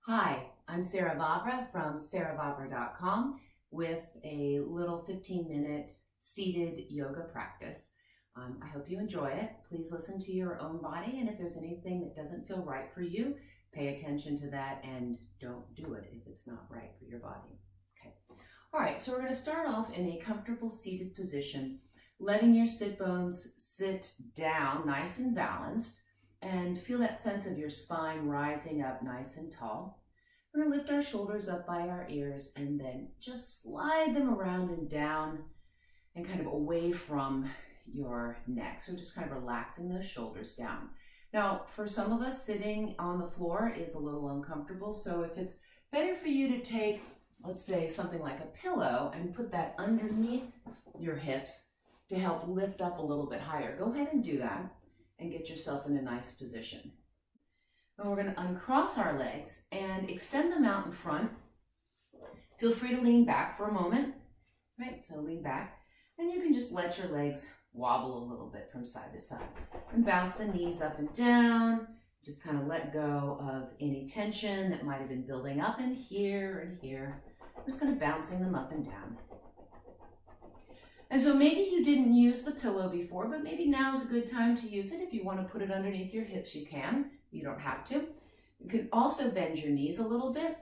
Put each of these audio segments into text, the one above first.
Hi, I'm Sara Vavra from saravavra.com with a little 15-minute seated yoga practice. I hope you enjoy it. Please listen to your own body, and if there's anything that doesn't feel right for you, pay attention to that and don't do it if it's not right for your body. Okay. All right, so we're going to start off in a comfortable seated position, letting your sit bones sit down nice and balanced, and feel that sense of your spine rising up nice and tall. We're going to lift our shoulders up by our ears and then just slide them around and down and kind of away from your neck. So just kind of relaxing those shoulders down. Now, for some of us, sitting on the floor is a little uncomfortable. So if it's better for you to take, let's say, something like a pillow and put that underneath your hips to help lift up a little bit higher, go ahead and do that and get yourself in a nice position. And we're going to uncross our legs and extend them out in front. Feel free to lean back for a moment, right? So lean back, and you can just let your legs wobble a little bit from side to side. And bounce the knees up and down. Just kind of let go of any tension that might have been building up in here and here. I'm just kind of bouncing them up and down. And so maybe you didn't use the pillow before, but maybe now's a good time to use it. If you want to put it underneath your hips, you can. You don't have to. You can also bend your knees a little bit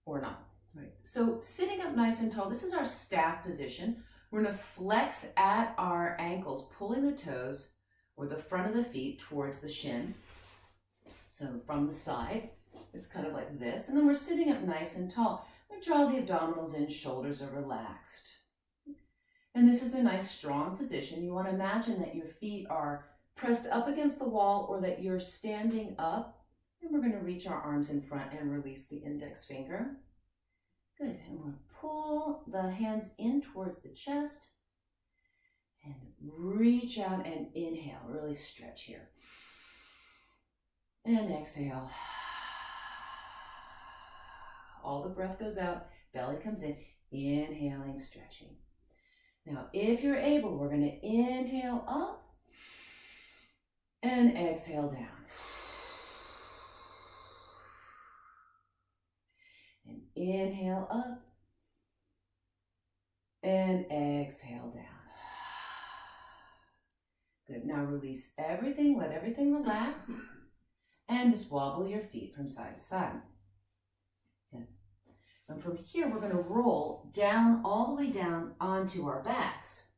or not. Right. So sitting up nice and tall, this is our staff position. We're going to flex at our ankles, pulling the toes or the front of the feet towards the shin. So from the side, it's kind of like this. And then we're sitting up nice and tall. We draw the abdominals in, shoulders are relaxed. And this is a nice strong position. You want to imagine that your feet are pressed up against the wall or that you're standing up. And we're going to reach our arms in front and release the index finger. Good. And we're going to pull the hands in towards the chest and reach out and inhale. Really stretch here. And exhale. All the breath goes out, belly comes in, inhaling, stretching. Now, if you're able, we're going to inhale up and exhale down. And inhale up and exhale down. Good. Now release everything, let everything relax, and just wobble your feet from side to side. Good. And from here, we're going to roll down, all the way down onto our backs.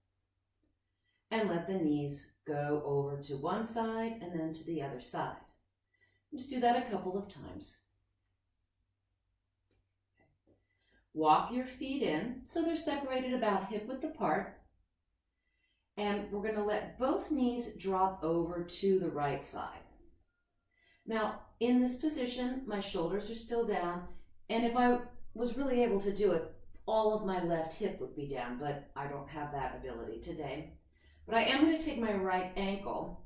And let the knees go over to one side and then to the other side. Just do that a couple of times. Walk your feet in so they're separated about hip width apart. And we're going to let both knees drop over to the right side. Now, in this position, my shoulders are still down. And if I was really able to do it, all of my left hip would be down, but I don't have that ability today. But I am going to take my right ankle,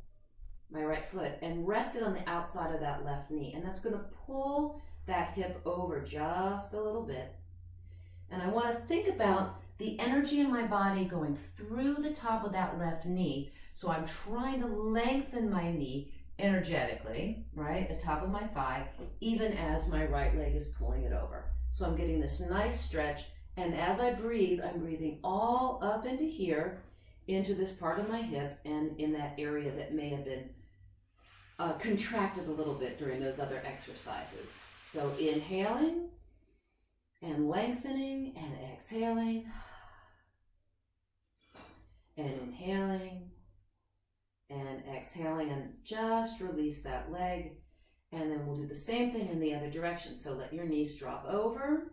my right foot, and rest it on the outside of that left knee. And that's going to pull that hip over just a little bit. And I want to think about the energy in my body going through the top of that left knee. So I'm trying to lengthen my knee energetically, right? The top of my thigh, even as my right leg is pulling it over. So I'm getting this nice stretch. And as I breathe, I'm breathing all up into here, into this part of my hip and in that area that may have been contracted a little bit during those other exercises. So inhaling and lengthening and exhaling and inhaling and exhaling, and just release that leg. And then we'll do the same thing in the other direction. So let your knees drop over.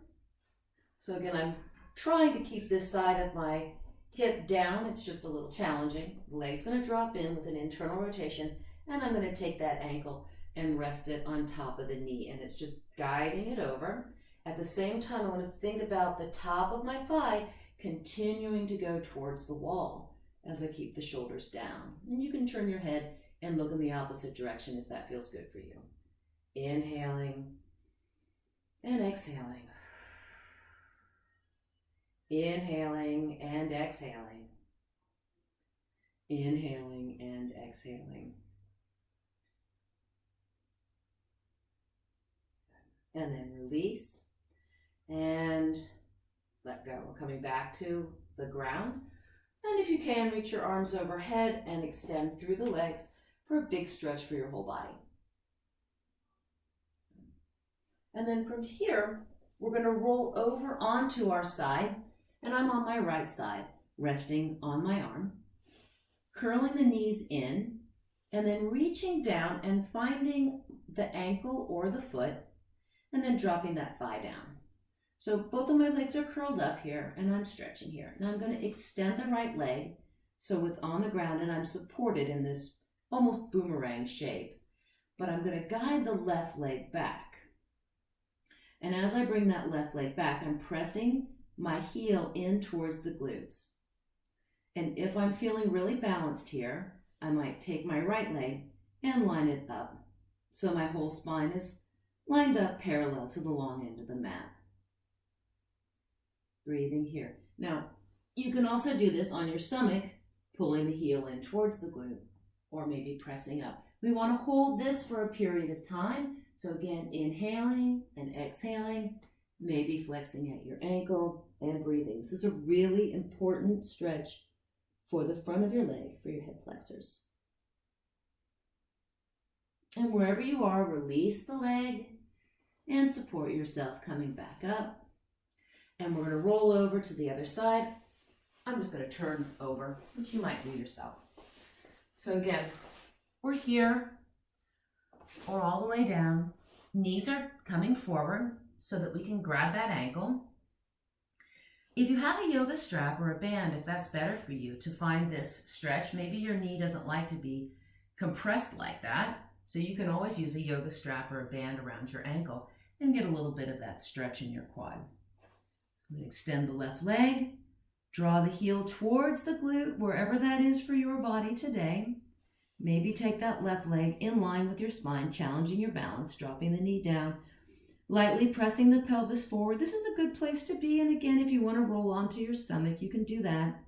So again, I'm trying to keep this side of my hip down. It's just a little challenging. The leg's going to drop in with an internal rotation, and I'm going to take that ankle and rest it on top of the knee, and it's just guiding it over. At the same time, I want to think about the top of my thigh continuing to go towards the wall as I keep the shoulders down. And you can turn your head and look in the opposite direction if that feels good for you. Inhaling and exhaling. Inhaling and exhaling. Inhaling and exhaling. and then release and let go. We're coming back to the ground. And if you can, reach your arms overhead and extend through the legs for a big stretch for your whole body. And then from here, we're going to roll over onto our side, and I'm on my right side, resting on my arm, curling the knees in, and then reaching down and finding the ankle or the foot, and then dropping that thigh down. So both of my legs are curled up here, and I'm stretching here. Now I'm going to extend the right leg so it's on the ground, and I'm supported in this almost boomerang shape. But I'm going to guide the left leg back. And as I bring that left leg back, I'm pressing my heel in towards the glutes. And if I'm feeling really balanced here, I might take my right leg and line it up so my whole spine is lined up parallel to the long end of the mat. Breathing here. Now, you can also do this on your stomach, pulling the heel in towards the glute, or maybe pressing up. We want to hold this for a period of time. So again, inhaling and exhaling, maybe flexing at your ankle and breathing. This is a really important stretch for the front of your leg, for your hip flexors. And wherever you are, release the leg and support yourself coming back up. And we're going to roll over to the other side. I'm just going to turn over, which you might do yourself. So again, we're here or all the way down. Knees are coming forward so that we can grab that ankle. If you have a yoga strap or a band, if that's better for you to find this stretch, maybe your knee doesn't like to be compressed like that. So you can always use a yoga strap or a band around your ankle and get a little bit of that stretch in your quad. Extend the left leg, draw the heel towards the glute, wherever that is for your body today. Maybe take that left leg in line with your spine, challenging your balance, dropping the knee down, lightly pressing the pelvis forward. This is a good place to be. And again, if you want to roll onto your stomach, you can do that.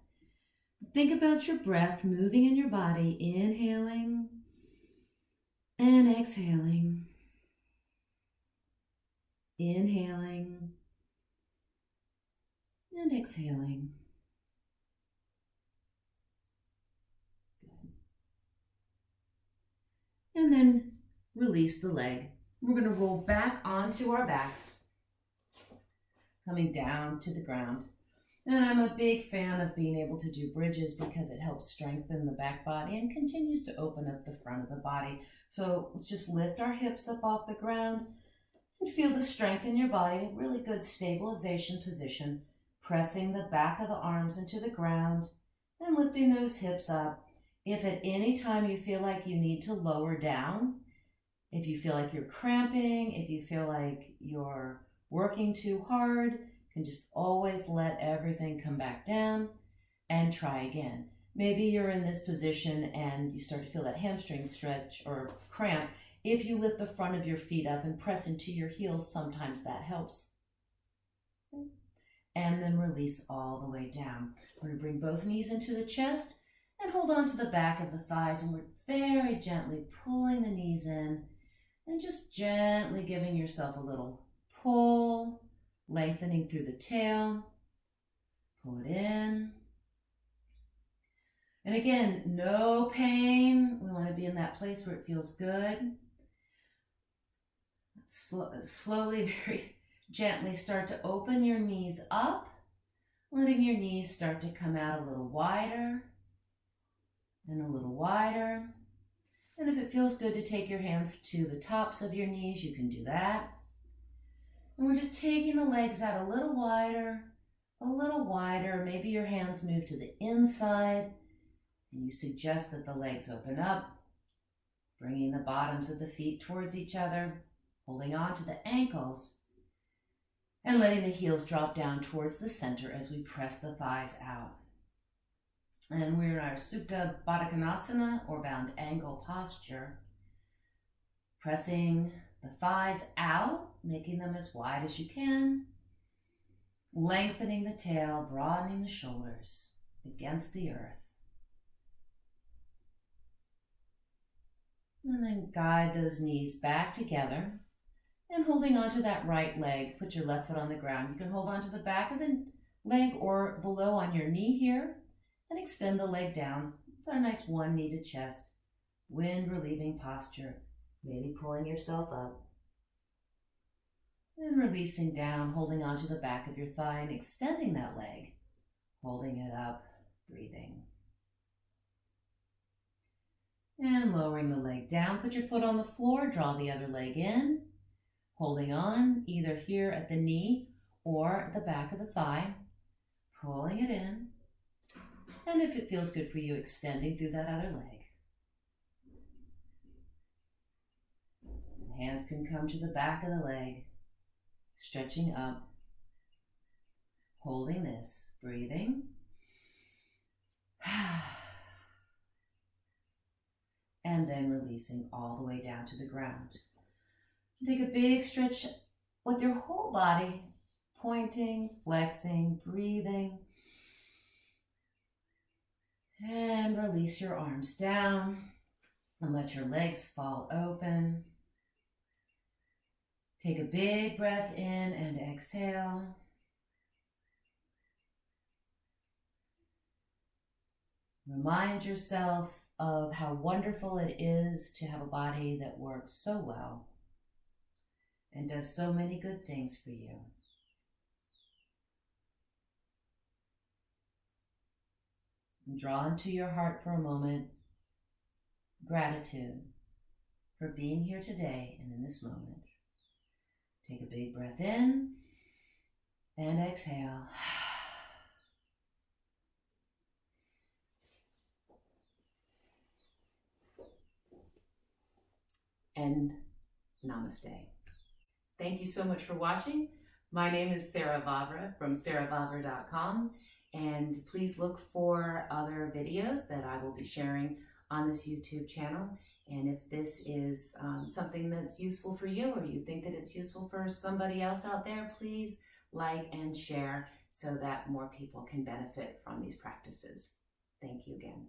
Think about your breath moving in your body, inhaling and exhaling. Inhaling and exhaling. Good. And then release the leg. We're going to roll back onto our backs, coming down to the ground. And I'm a big fan of being able to do bridges because it helps strengthen the back body and continues to open up the front of the body. So let's just lift our hips up off the ground and feel the strength in your body, a really good stabilization position. Pressing the back of the arms into the ground and lifting those hips up. If at any time you feel like you need to lower down, if you feel like you're cramping, if you feel like you're working too hard, you can just always let everything come back down and try again. Maybe you're in this position and you start to feel that hamstring stretch or cramp. If you lift the front of your feet up and press into your heels, sometimes that helps. And then release all the way down. We're going to bring both knees into the chest and hold on to the back of the thighs, and we're very gently pulling the knees in and just gently giving yourself a little pull, lengthening through the tail. Pull it in. And again, no pain. We want to be in that place where it feels good. Slowly, very gently start to open your knees up, letting your knees start to come out a little wider and a little wider. And if it feels good to take your hands to the tops of your knees, you can do that. And we're just taking the legs out a little wider. Maybe your hands move to the inside and you suggest that the legs open up, bringing the bottoms of the feet towards each other, holding on to the ankles, and letting the heels drop down towards the center as we press the thighs out. And we're in our Supta Baddha Konasana, or bound angle posture. Pressing the thighs out, making them as wide as you can. Lengthening the tail, broadening the shoulders against the earth. And then guide those knees back together. And holding onto that right leg, put your left foot on the ground. You can hold onto the back of the leg or below on your knee here and extend the leg down. It's our nice one knee to chest, wind relieving posture, maybe pulling yourself up. And releasing down, holding onto the back of your thigh and extending that leg, holding it up, breathing. And lowering the leg down, put your foot on the floor, draw the other leg in, holding on either here at the knee or the back of the thigh, pulling it in, and if it feels good for you, extending through that other leg. Hands can come to the back of the leg, stretching up, holding this, breathing. And then releasing all the way down to the ground. Take a big stretch with your whole body, pointing, flexing, breathing. And release your arms down and let your legs fall open. Take a big breath in and exhale. Remind yourself of how wonderful it is to have a body that works so well and does so many good things for you. And draw into your heart for a moment gratitude for being here today and in this moment. Take a big breath in and exhale. And namaste. Thank you so much for watching. My name is Sara Vavra from saravavra.com, and please look for other videos that I will be sharing on this YouTube channel. And if this is something that's useful for you, or you think that it's useful for somebody else out there, please like and share so that more people can benefit from these practices. Thank you again.